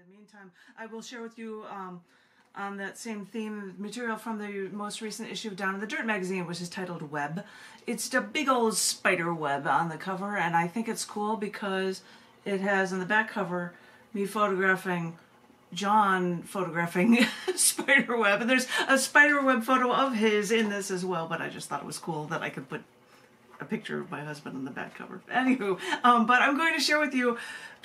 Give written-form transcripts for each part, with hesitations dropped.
the meantime, I will share with you on that same theme material from the most recent issue of Down in the Dirt magazine, which is titled Web. It's a big old spider web on the cover, and I think it's cool because it has on the back cover me photographing John photographing spider web, and there's a spider web photo of his in this as well, but I just thought it was cool that I could put a picture of my husband on the back cover. Anywho, but I'm going to share with you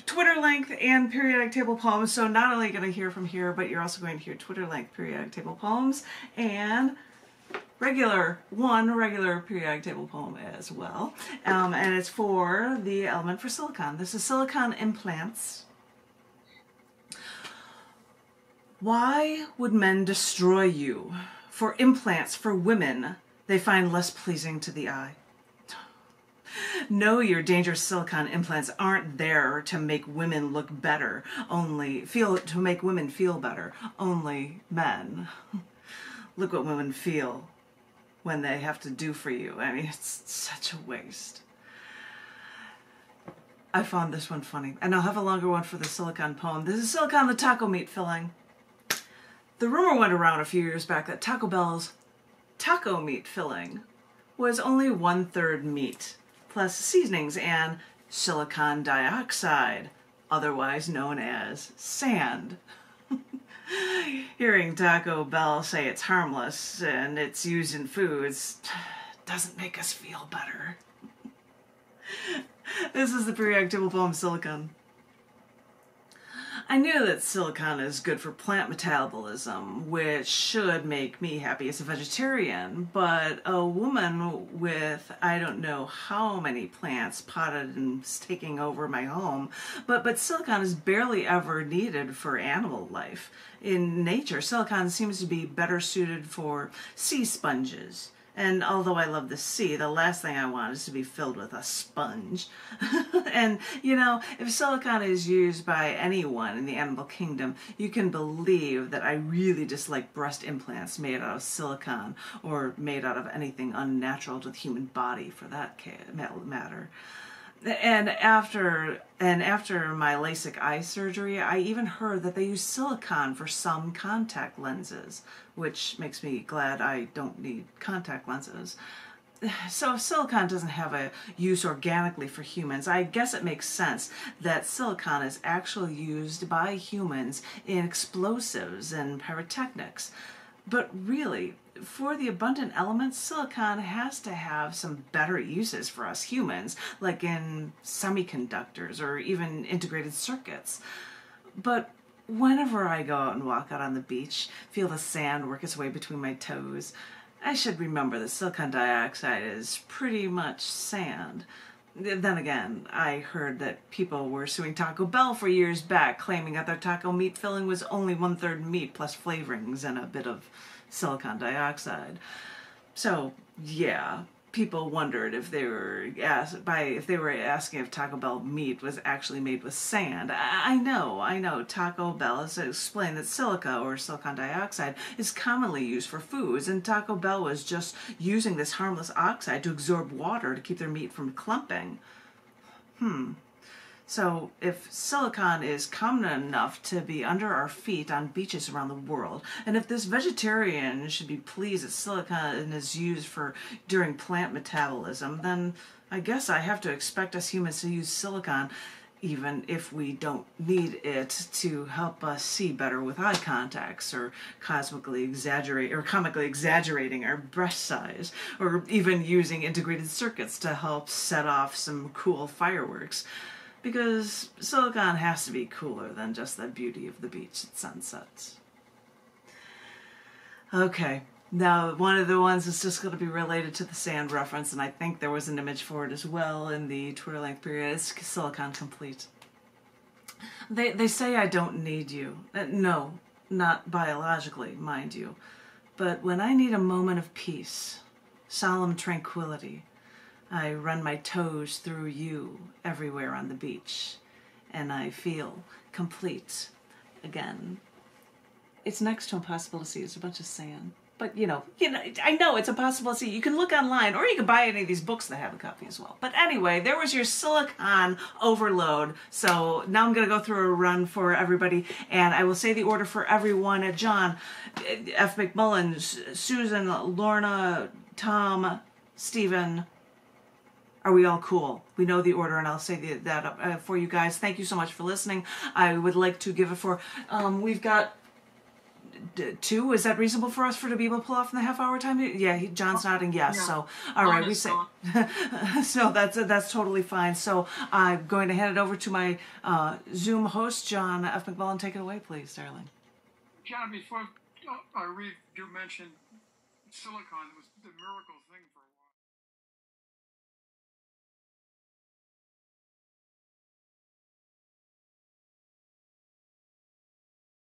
Twitter length and periodic table poems, so not only going to hear from here, but you're also going to hear Twitter length periodic table poems and one regular periodic table poem as well, and it's for the element for silicon. This is silicon implants. Why would men destroy you? For implants for women they find less pleasing to the eye. No, your dangerous silicone implants aren't there to make women look better, to make women feel better, only men. Look what women feel when they have to do for you. I mean, it's such a waste. I found this one funny, and I'll have a longer one for the silicone poem. This is silicone the taco meat filling. The rumor went around a few years back that Taco Bell's taco meat filling was only 1/3 meat, plus seasonings and silicon dioxide, otherwise known as sand. Hearing Taco Bell say it's harmless and it's used in foods doesn't make us feel better. This is the periodic table poem Silicon. I knew that silicon is good for plant metabolism, which should make me happy as a vegetarian, but a woman with I don't know how many plants potted and taking over my home, but silicon is barely ever needed for animal life. In nature, silicon seems to be better suited for sea sponges. And although I love the sea, the last thing I want is to be filled with a sponge. And, you know, if silicon is used by anyone in the animal kingdom, you can believe that I really dislike breast implants made out of silicon or made out of anything unnatural to the human body, for that matter. And after my LASIK eye surgery, I even heard that they use silicone for some contact lenses, which makes me glad I don't need contact lenses. So if silicone doesn't have a use organically for humans, I guess it makes sense that silicone is actually used by humans in explosives and pyrotechnics. But really, for the abundant elements, silicon has to have some better uses for us humans, like in semiconductors or even integrated circuits. But whenever I go out and walk out on the beach, feel the sand work its way between my toes, I should remember that silicon dioxide is pretty much sand. Then again, I heard that people were suing Taco Bell for years back, claiming that their taco meat filling was only 1/3 meat plus flavorings and a bit of silicon dioxide. So, yeah, people wondered if they were asking if Taco Bell meat was actually made with sand. I know. Taco Bell has explained that silica, or silicon dioxide, is commonly used for foods, and Taco Bell was just using this harmless oxide to absorb water to keep their meat from clumping. So if silicon is common enough to be under our feet on beaches around the world, and if this vegetarian should be pleased that silicon is used during plant metabolism, then I guess I have to expect us humans to use silicon even if we don't need it to help us see better with eye contacts, or comically exaggerating our breast size, or even using integrated circuits to help set off some cool fireworks. Because silicon has to be cooler than just the beauty of the beach at sunsets. Okay, now one of the ones is just going to be related to the sand reference, and I think there was an image for it as well in the Twitter length period. It's silicon complete. They say I don't need you. No, not biologically, mind you. But when I need a moment of peace, solemn tranquility, I run my toes through you everywhere on the beach, and I feel complete again. It's next to impossible to see. It's a bunch of sand. But you know, I know it's a possibility. You can look online, or you can buy any of these books that have a copy as well. But anyway, there was your silicone overload. So now I'm going to go through a run for everybody, and I will say the order for everyone: John, F. McMullen, Susan, Lorna, Tom, Stephen. Are we all cool? We know the order, and I'll say that for you guys. Thank you so much for listening. I would like to give it for. We've got. 2, is that reasonable for us to be able to pull off in the half-hour time? Yeah, John's nodding yes. No. So all right, we say so that's totally fine. So I'm going to hand it over to my Zoom host, John F. McMullen. Take it away, please, darling. John, before I do mention silicon was the miracle thing for